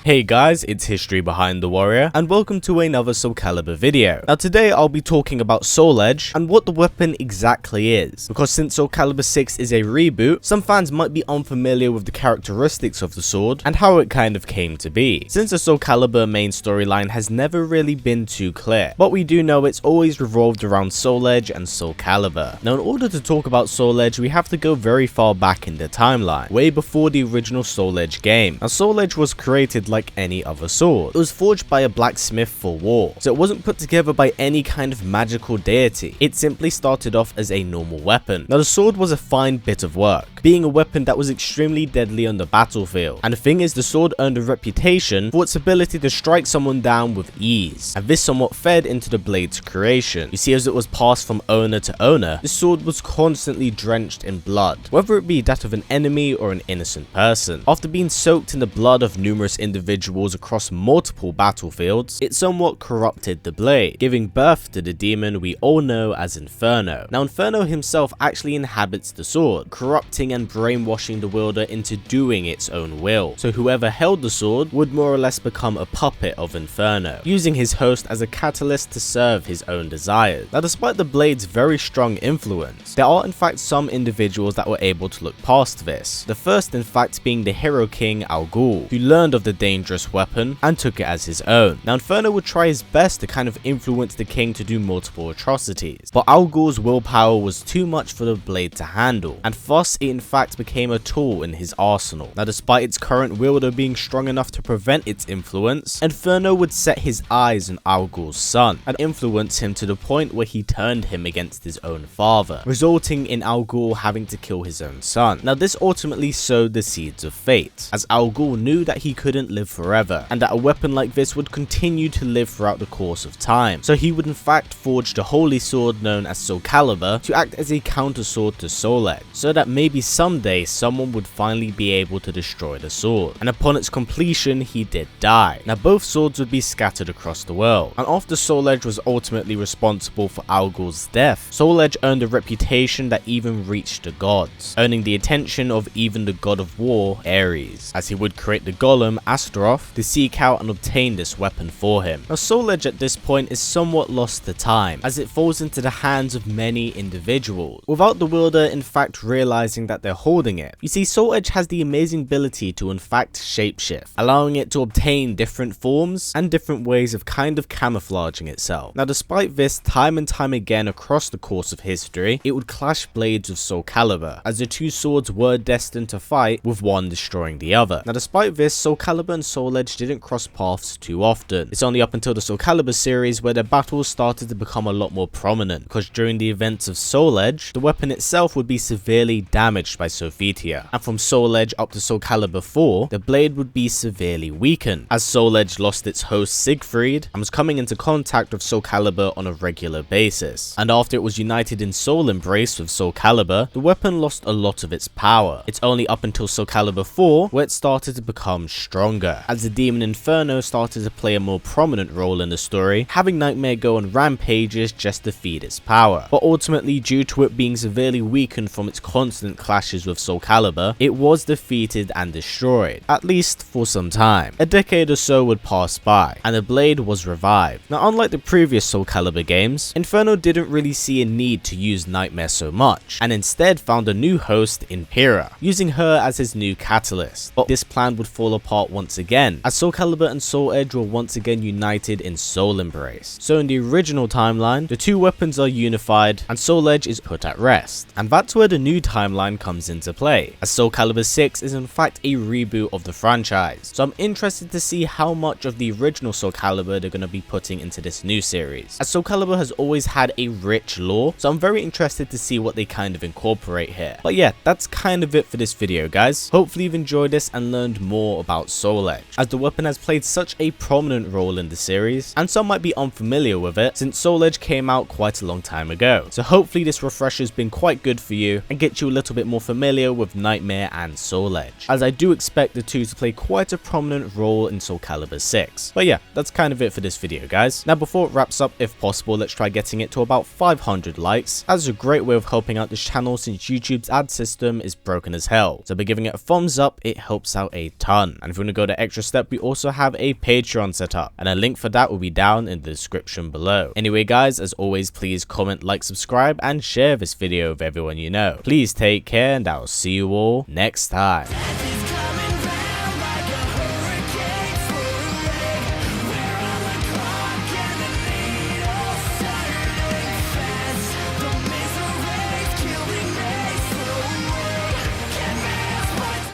Hey guys, it's History Behind the Warrior, and welcome to another Soul Calibur video. Now today I'll be talking about Soul Edge and what the weapon exactly is, because since Soul Calibur 6 is a reboot, some fans might be unfamiliar with the characteristics of the sword and how it kind of came to be, since the Soul Calibur main storyline has never really been too clear, but we do know it's always revolved around Soul Edge and Soul Calibur. Now in order to talk about Soul Edge, we have to go very far back in the timeline, way before the original Soul Edge game. Now Soul Edge was created like any other sword. It was forged by a blacksmith for war, so it wasn't put together by any kind of magical deity. It simply started off as a normal weapon. Now the sword was a fine bit of work, being a weapon that was extremely deadly on the battlefield, and the thing is, the sword earned a reputation for its ability to strike someone down with ease, and this somewhat fed into the blade's creation. You see, as it was passed from owner to owner, the sword was constantly drenched in blood, whether it be that of an enemy or an innocent person. After being soaked in the blood of numerous individuals across multiple battlefields, it somewhat corrupted the blade, giving birth to the demon we all know as Inferno. Now Inferno himself actually inhabits the sword, corrupting and brainwashing the wielder into doing its own will, so whoever held the sword would more or less become a puppet of Inferno, using his host as a catalyst to serve his own desires. Now despite the blade's very strong influence, there are in fact some individuals that were able to look past this, the first in fact being the Hero King Al Ghul, who learned of the dangerous weapon and took it as his own. Now Inferno would try his best to kind of influence the king to do multiple atrocities, but Al Ghul's willpower was too much for the blade to handle, and thus it in fact became a tool in his arsenal. Now despite its current wielder being strong enough to prevent its influence, Inferno would set his eyes on Al Ghul's son and influence him to the point where he turned him against his own father, resulting in Al Ghul having to kill his own son. Now this ultimately sowed the seeds of fate, as Al Ghul knew that he couldn't live forever, and that a weapon like this would continue to live throughout the course of time. So he would in fact forge the holy sword known as Soul Calibur to act as a counter sword to Soul Edge, so that maybe someday someone would finally be able to destroy the sword. And upon its completion, he did die. Now both swords would be scattered across the world, and after Soul Edge was ultimately responsible for Al Ghul's death, Soul Edge earned a reputation that even reached the gods, earning the attention of even the god of war, Ares, as he would create the golem Astaroth to seek out and obtain this weapon for him. Now Soul Edge at this point is somewhat lost to time, as it falls into the hands of many individuals, without the wielder in fact realizing that they're holding it. You see, Soul Edge has the amazing ability to in fact shapeshift, allowing it to obtain different forms and different ways of kind of camouflaging itself. Now despite this, time and time again across the course of history, it would clash blades of Soul Calibur, as the two swords were destined to fight, with one destroying the other. Now despite this, Soul Calibur and Soul Edge didn't cross paths too often. It's only up until the Soul Calibur series where their battles started to become a lot more prominent, because during the events of Soul Edge, the weapon itself would be severely damaged by Sophia, and from Soul Edge up to Soul Calibur 4, the blade would be severely weakened, as Soul Edge lost its host Siegfried and was coming into contact with Soul Calibur on a regular basis. And after it was united in Soul Embrace with Soul Calibur, the weapon lost a lot of its power. It's only up until Soul Calibur 4 where it started to become stronger, as the demon Inferno started to play a more prominent role in the story, having Nightmare go on rampages just to feed its power. But ultimately, due to it being severely weakened from its constant clashes with Soul Calibur, it was defeated and destroyed, at least for some time. A decade or so would pass by, and the blade was revived. Now unlike the previous Soul Calibur games, Inferno didn't really see a need to use Nightmare so much, and instead found a new host in Pyrrha, using her as his new catalyst. But this plan would fall apart once again, as Soul Calibur and Soul Edge were once again united in Soul Embrace. So in the original timeline, the two weapons are unified and Soul Edge is put at rest. And that's where the new timeline comes into play, as Soul Calibur 6 is in fact a reboot of the franchise. So I'm interested to see how much of the original Soul Calibur they're going to be putting into this new series, as Soul Calibur has always had a rich lore, so I'm very interested to see what they kind of incorporate here. But yeah, that's kind of it for this video, guys. Hopefully you've enjoyed this and learned more about Soul Edge, as the weapon has played such a prominent role in the series, and some might be unfamiliar with it since Soul Edge came out quite a long time ago. So hopefully this refresher's been quite good for you and get you a little bit more familiar with Nightmare and Soul Edge, as I do expect the two to play quite a prominent role in Soul Calibur 6. But yeah, that's kind of it for this video, guys. Now before it wraps up, if possible, let's try getting it to about 500 likes, as a great way of helping out this channel since YouTube's ad system is broken as hell. So by giving it a thumbs up, it helps out a ton. And if you want to go to another extra step, we also have a Patreon set up, and a link for that will be down in the description below. Anyway guys, as always, please comment, like, subscribe, and share this video with everyone you know. Please take care, and I'll see you all next time.